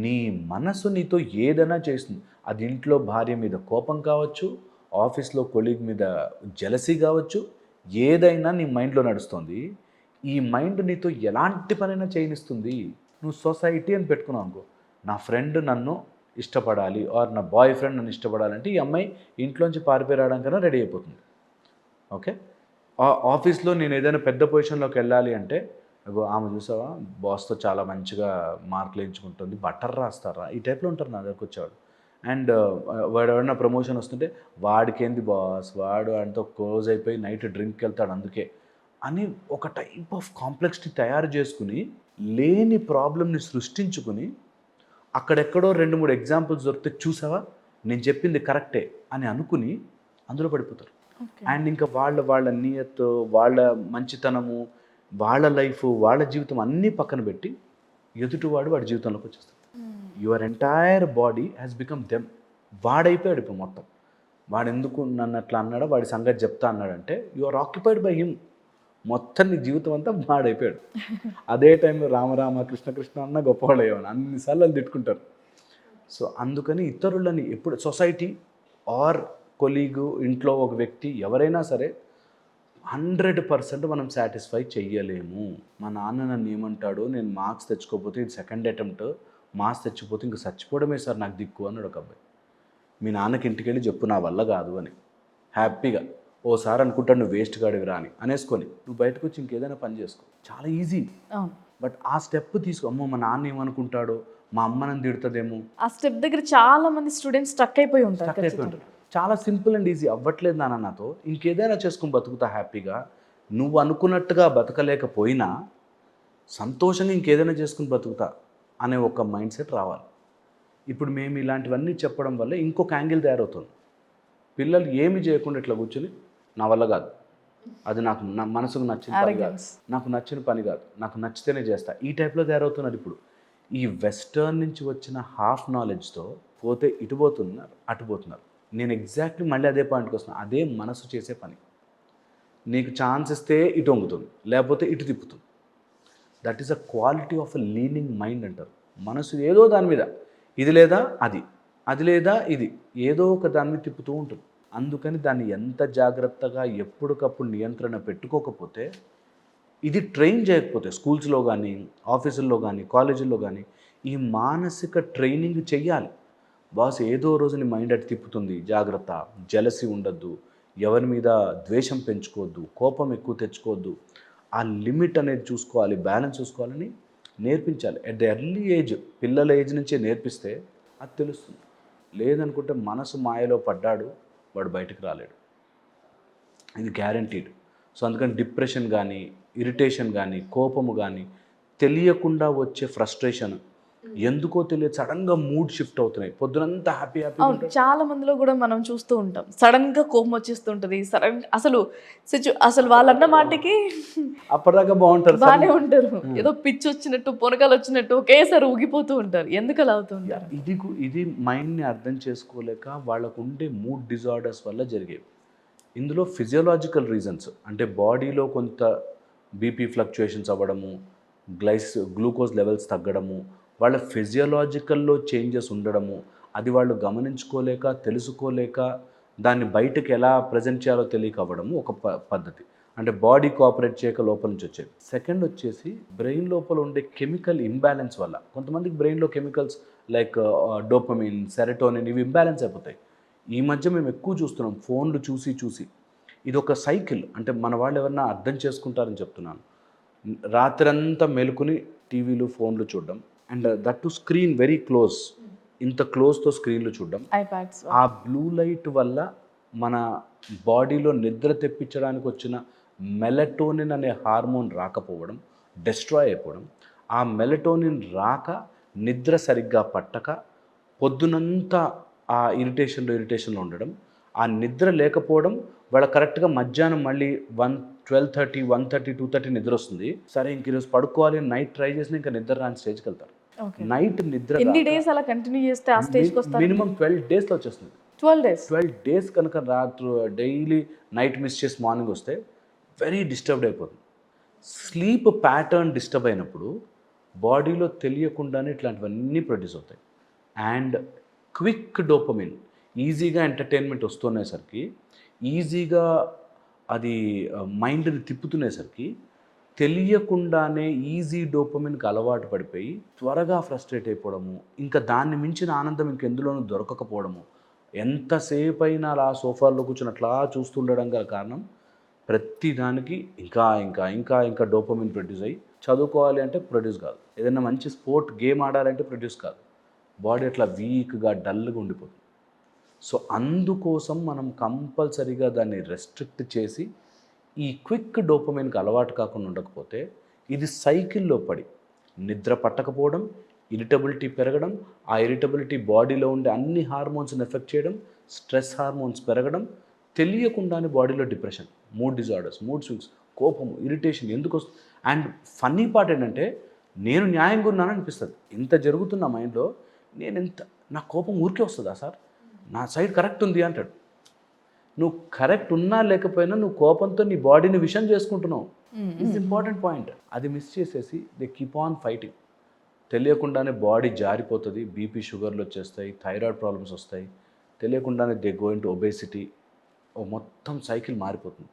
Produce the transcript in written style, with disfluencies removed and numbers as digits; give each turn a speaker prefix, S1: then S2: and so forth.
S1: నీ మనసు నీతో ఏదైనా చేస్తుంది. అది ఇంట్లో భార్య మీద కోపం కావచ్చు, ఆఫీస్‌లో కొలీగ్ మీద జెలసీ కావచ్చు, ఏదైనా నీ మైండ్‌లో నడుస్తుంది. ఈ మైండ్ నీతో ఎలాంటి పనైనా చేయనిస్తుంది. నువ్వు సొసైటీ అని పెట్టుకున్నావు అనుకో, నా ఫ్రెండ్ నన్ను ఇష్టపడాలి ఆర్ నా బాయ్ ఫ్రెండ్ నన్ను ఇష్టపడాలంటే ఈ అమ్మాయి ఇంట్లోంచి పారిపోయి రావడానికైనా రెడీ అయిపోతుంది. ఓకే. ఆఫీస్‌లో నేను ఏదైనా పెద్ద పొజిషన్‌లోకి వెళ్ళాలి అంటే, అగో ఆమె చూసావా బాస్‌తో చాలా మంచిగా మార్కులు ఎంచుకుంటుంది, బట్టర్ రాస్తారా, ఈ టైప్‌లో ఉంటారు నా దగ్గరకు వచ్చేవాడు. అండ్ వాడు ఎవరైనా ప్రమోషన్ వస్తుంటే, వాడికేంది బాస్, వాడు ఆయనతో క్లోజ్ అయిపోయి నైట్ డ్రింక్‌కి వెళ్తాడు అందుకే అని ఒక టైప్ ఆఫ్ కాంప్లెక్సిటీ తయారు చేసుకుని, లేని ప్రాబ్లమ్‌ని సృష్టించుకుని, అక్కడెక్కడో 2, 3 ఎగ్జాంపుల్స్ దొరికితే చూసావా నేను చెప్పింది కరెక్టే అని అనుకుని అందులో పడిపోతారు.
S2: ఓకే.
S1: అండ్ ఇంకా వాళ్ళ నియత్, వాళ్ళ మంచితనము, వాళ్ళ లైఫ్, వాళ్ళ జీవితం అన్నీ పక్కన పెట్టి ఎదుటివాడు వాడి జీవితంలోకి వచ్చేస్తాడు. Your entire body has become them. వాడైపోయాడు ఇప్పుడు మొత్తం. వాడెందుకు నన్ను అట్లా అన్నాడో వాడి సంగతి చెప్తా అన్నాడంటే you are occupied by him. మొత్తం నీ జీవితం అంతా వాడైపోయాడు. అదే టైంలో రామ రామ కృష్ణ కృష్ణ అన్న గొప్పవాళ్ళు అయ్యేవాడు. అన్నిసార్లు వాళ్ళు తిట్టుకుంటారు. సో అందుకని ఇతరులని ఎప్పుడు సొసైటీ ఆర్ కొలీగు, ఇంట్లో ఒక వ్యక్తి ఎవరైనా సరే 100% మనం సాటిస్ఫై చెయ్యలేము. మా నాన్న నన్ను ఏమంటాడు, నేను మార్క్స్ తెచ్చుకోకపోతే ఇది సెకండ్ అటెంప్ట్, మార్క్స్ తెచ్చుకోకపోతే ఇంక చచ్చిపోవడమే సార్ నాకు దిక్కు అన్నాడు ఒక అబ్బాయి. మీ నాన్నకి ఇంటికెళ్ళి చెప్పు నా వల్ల కాదు అని హ్యాపీగా. ఓసారి అనుకుంటాడు నువ్వు వేస్ట్ గాడివిరా అని అనేసుకొని నువ్వు బయటకు వచ్చి ఇంకేదైనా పని చేసుకో, చాలా ఈజీ.
S2: అవును.
S1: బట్ ఆ స్టెప్ తీసుకో, అమ్మో మా నాన్న ఏమనుకుంటాడో, మా అమ్మ నన్ను తిడుతుందేమో,
S2: ఆ స్టెప్ దగ్గర చాలా మంది స్టూడెంట్స్ స్టక్ అయిపోయి ఉంటారు
S1: స్టక్ అయిపోయి
S2: ఖచ్చితంగా.
S1: ఉంటారు. చాలా సింపుల్ అండ్ ఈజీ. అవ్వట్లేదు నాన్న నాతో, ఇంకేదైనా చేసుకుని బతుకుతా హ్యాపీగా. నువ్వు అనుకున్నట్టుగా బతకలేకపోయినా సంతోషంగా ఇంకేదైనా చేసుకుని బతుకుతా అనే ఒక మైండ్ సెట్ రావాలి. ఇప్పుడు మేము ఇలాంటివన్నీ చెప్పడం వల్ల ఇంకొక యాంగిల్ తయారవుతుంది. పిల్లలు ఏమి చేయకుండా ఇట్లా కూర్చొని నా వల్ల కాదు, అది నాకు నా మనసుకు నచ్చిన పని కాదు,
S2: Arrogance.
S1: నాకు నచ్చిన పని కాదు, నాకు నచ్చితేనే చేస్తా, ఈ టైప్లో తయారవుతున్నారు ఇప్పుడు. ఈ వెస్టర్న్ నుంచి వచ్చిన హాఫ్ నాలెడ్జ్తో పోతే ఇటు పోతున్నారు, అటు పోతున్నారు. నేను ఎగ్జాక్ట్లీ మళ్ళీ అదే పాయింట్కి వస్తున్నాను. అదే మనసు చేసే పని. నీకు ఛాన్స్ ఇస్తే ఇటు వంగుతుంది, లేకపోతే ఇటు తిప్పుతుంది. That is a quality of a leaning mind అంటారు. మనసు ఏదో దాని మీద, ఇది లేదా అది, అది లేదా ఇది, ఏదో ఒక దాని మీద తిప్పుతూ ఉంటుంది. అందుకని దాన్ని ఎంత జాగ్రత్తగా ఎప్పటికప్పుడు నియంత్రణ పెట్టుకోకపోతే, ఇది ట్రైన్ చేయకపోతే స్కూల్స్లో కానీ, ఆఫీసుల్లో కానీ, కాలేజీల్లో కానీ ఈ మానసిక ట్రైనింగ్ చెయ్యాలి. బాస్ ఏదో రోజు నీ మైండ్ అటు తిప్పుతుంది, జాగ్రత్త, జెలసీ ఉండొద్దు, ఎవరి మీద ద్వేషం పెంచుకోవద్దు, కోపం ఎక్కువ తెచ్చుకోవద్దు, ఆ లిమిట్ అనేది చూసుకోవాలి, బ్యాలెన్స్ చూసుకోవాలని నేర్పించాలి. ఎట్ ద ఎర్లీ ఏజ్, పిల్లల ఏజ్ నుంచే నేర్పిస్తే అది తెలుస్తుంది. లేదనుకుంటే మనసు మాయలో పడ్డాడు, వాడు బయటకు రాలేడు. ఇది గ్యారంటీడ్. సో అందుకని డిప్రెషన్ కానీ, ఇరిటేషన్ కానీ, కోపము కానీ, తెలియకుండా వచ్చే ఫ్రస్ట్రేషన్, ఎందుకో తెలియదు సడన్గా మూడ్ షిఫ్ట్ అవుతున్నాయి. పొద్దునంతా హ్యాపీగా
S2: అవును.
S1: ఉంటాడు.
S2: చాలా మందిలో గూడా మనం చూస్తూ ఉంటాం. సడెన్‌గా కోపం వచ్చేస్తుంటది. అసలు అసలు వాళ్ళన్న మాటకి
S1: అప్పటిదాకా బాగుంటారు
S2: బానే ఉంటారు. ఏదో పిచ్చొచ్చినట్టు, పొనకాలొచ్చినట్టు ఒకేసారి ఊగిపోతూ ఉంటారు. ఎందుకలా అవుతూ ఉంటారు?
S1: ఇది మైండ్ని అర్థం చేసుకోలేక వాళ్ళకు ఉండే మూడ్ డిజార్డర్స్ వల్ల జరిగేవి. ఇందులో ఫిజియోలాజికల్ రీజన్స్ అంటే బాడీలో కొంత బీపీ ఫ్లక్చుయేషన్స్ అవ్వడము, గ్లూకోజ్ లెవెల్స్ తగ్గడము, వాళ్ళ ఫిజియోలాజికల్లో చేంజెస్ ఉండడము, అది వాళ్ళు గమనించుకోలేక, తెలుసుకోలేక, దాన్ని బయటకు ఎలా ప్రజెంట్ చేయాలో తెలియక అవ్వడము ఒక పద్ధతి. అంటే బాడీ కోఆపరేట్ చేయక లోపల నుంచి వచ్చేది. సెకండ్ వచ్చేసి బ్రెయిన్ లోపల ఉండే కెమికల్ ఇంబ్యాలెన్స్ వల్ల. కొంతమందికి బ్రెయిన్లో కెమికల్స్ లైక్ డోపమిన్, సెరటోనిన్ ఇవి ఇంబ్యాలెన్స్ అయిపోతాయి. ఈ మధ్య మేము ఎక్కువ చూస్తున్నాం ఫోన్లు చూసి చూసి. ఇదొక సైకిల్. అంటే మన వాళ్ళు ఎవరన్నా అర్థం చేసుకుంటారని చెప్తున్నాను. రాత్రంతా మేలుకుని టీవీలు, ఫోన్లు చూడడం and that to screen very close. ఇంత క్లోజ్తో స్క్రీన్లు చూడడం.
S2: ఐప్యాడ్స్.
S1: ఆ బ్లూ లైట్ వల్ల మన బాడీలో నిద్ర తెప్పించడానికి వచ్చిన మెలటోనిన్ అనే హార్మోన్ రాకపోవడం, డెస్ట్రాయ్ అయిపోవడం. ఆ మెలటోనిన్ రాక, నిద్ర సరిగ్గా పట్టక, పొద్దునంతా ఆ ఇరిటేషన్లో ఉండడం. ఆ నిద్ర లేకపోవడం వాళ్ళ కరెక్ట్గా మధ్యాహ్నం మళ్ళీ 12:30, 1:30, 2:30 నిద్ర వస్తుంది. సరే ఇంక ఈరోజు పడుకోవాలి అని నైట్ ట్రై చేసినా ఇంకా నిద్ర రాని స్టేజ్కి వెళ్తారు.
S2: ఓకే.
S1: నైట్ నిద్ర
S2: ఎన్ని డేస్ అలా కంటిన్యూ చేస్తే ఆ స్టేజ్‌కొస్తారు?
S1: మినిమం 12 డేస్లో వచ్చేస్తుంది.
S2: 12 డేస్.
S1: 12 డేస్ కనుక రాత్రి డైలీ నైట్ మిస్ చేసి మార్నింగ్ వస్తే వెరీ డిస్టర్బ్డ్ అయిపోతుంది. స్లీప్ ప్యాటర్న్ డిస్టర్బ్ అయినప్పుడు బాడీలో తెలియకుండానే ఇట్లాంటివన్నీ ప్రొడ్యూస్ అవుతాయి. అండ్ క్విక్ డోపమిన్, ఈజీగా ఎంటర్టైన్మెంట్ వస్తునేసరికి, ఈజీగా అది మైండ్ని తిప్పుతునేసరికి తెలియకుండానే ఈజీ డోపమిన్కి అలవాటు పడిపోయి త్వరగా ఫ్రస్ట్రేట్ అయిపోవడము, ఇంకా దాన్ని మించిన ఆనందం ఇంకెందులోనూ దొరకకపోవడము, ఎంతసేపు అయినా అలా సోఫాలో కూర్చొని అట్లా చూస్తుండడం గల కారణం ప్రతి దానికి ఇంకా ఇంకా ఇంకా ఇంకా డోపమిన్ ప్రొడ్యూస్ అయ్యి, చదువుకోవాలి అంటే ప్రొడ్యూస్ కాదు, ఏదైనా మంచి స్పోర్ట్ గేమ్ ఆడాలంటే ప్రొడ్యూస్ కాదు, బాడీ అట్లా వీక్గా డల్గా ఉండిపోతుంది. సో అందుకోసం మనం కంపల్సరీగా దాన్ని రెస్ట్రిక్ట్ చేసి ఈ క్విక్ డోపమైన్కి అలవాటు కాకుండా ఉండకపోతే ఇది సైకిల్లో పడి నిద్ర పట్టకపోవడం, ఇరిటబిలిటీ పెరగడం, ఆ ఇరిటబిలిటీ బాడీలో ఉండే అన్ని హార్మోన్స్ని ఎఫెక్ట్ చేయడం, స్ట్రెస్ హార్మోన్స్ పెరగడం, తెలియకుండానే బాడీలో depression, mood disorders, mood swings, కోపము, ఇరిటేషన్ ఎందుకు వస్తుంది. అండ్ ఫన్నీ పార్ట్ ఏంటంటే నేను న్యాయంగా ఉన్నాను అనిపిస్తుంది. ఇంత జరుగుతున్న మైండ్లో నేను ఎంత, నా కోపం ఊరికే వస్తుందా సార్, నా సైడ్ కరెక్ట్ ఉంది అంటాడు. నువ్వు కరెక్ట్ ఉన్నా లేకపోయినా నువ్వు కోపంతో నీ బాడీని విషం చేసుకుంటున్నావు. It's important point. అది మిస్ చేసేసి దే కీప్ ఆన్ ఫైటింగ్. తెలియకుండానే బాడీ జారిపోతుంది, బీపీ షుగర్లు వచ్చేస్తాయి, థైరాయిడ్ ప్రాబ్లమ్స్ వస్తాయి, తెలియకుండానే దే గో ఇంటు ఒబేసిటీ, ఓ మొత్తం సైకిల్ మారిపోతుంది.